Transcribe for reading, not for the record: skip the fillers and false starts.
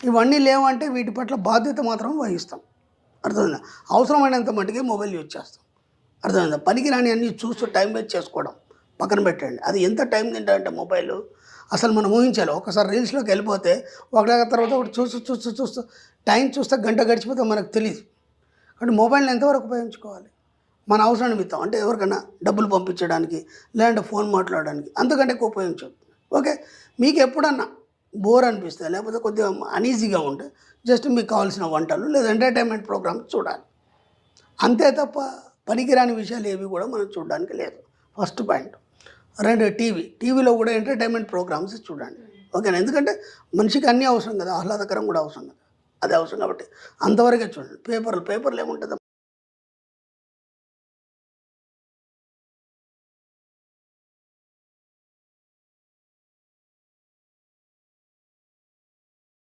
ఇవన్నీ లేవంటే వీటి పట్ల బాధ్యత మాత్రం వహిస్తాం. అర్థమైందా? అవసరమైనంత మట్టుకే మొబైల్ యూజ్ చేస్తాం. అర్థమైందా? పనికిరాని అన్నీ చూస్తూ టైం వేస్ట్ చేసుకోవడం పక్కన పెట్టండి. అది ఎంత టైం తింటాడంటే మొబైలు అసలు మనం ఊహించాలి. ఒకసారి రీల్స్‌లోకి వెళ్ళిపోతే ఒకటి తర్వాత ఒకటి చూస్తూ టైం చూస్తే గంట గడిచిపోతే మనకు తెలీదు. అంటే మొబైల్‌ని ఎంతవరకు ఉపయోగించుకోవాలి? మన అవసరం నిమిత్తం అంటే ఎవరికైనా డబ్బులు పంపించడానికి, లేదంటే ఫోన్ మాట్లాడడానికి అంతకంటే ఎక్కువ ఉపయోగించొద్దు. ఓకే. మీకు ఎప్పుడన్నా బోర్ అనిపిస్తే లేకపోతే కొద్దిగా అన్‌ఈజీగా ఉంటే జస్ట్ మీకు కావాల్సిన వంటలు లేదా ఎంటర్‌టైన్‌మెంట్ ప్రోగ్రామ్స్ చూడాలి. అంతే తప్ప పనికిరాని విషయాలు ఏవి కూడా మనం చూడడానికి లేదు. First point. 2 టీవీలో కూడా ఎంటర్‌టైన్‌మెంట్ ప్రోగ్రామ్స్ చూడండి. ఓకేనా? ఎందుకంటే మనిషికి అన్నీ అవసరం కదా! ఆహ్లాదకరం కూడా అవసరం కదా! అది అవసరం కాబట్టి అంతవరకే చూడండి. పేపర్లు ఏముంటది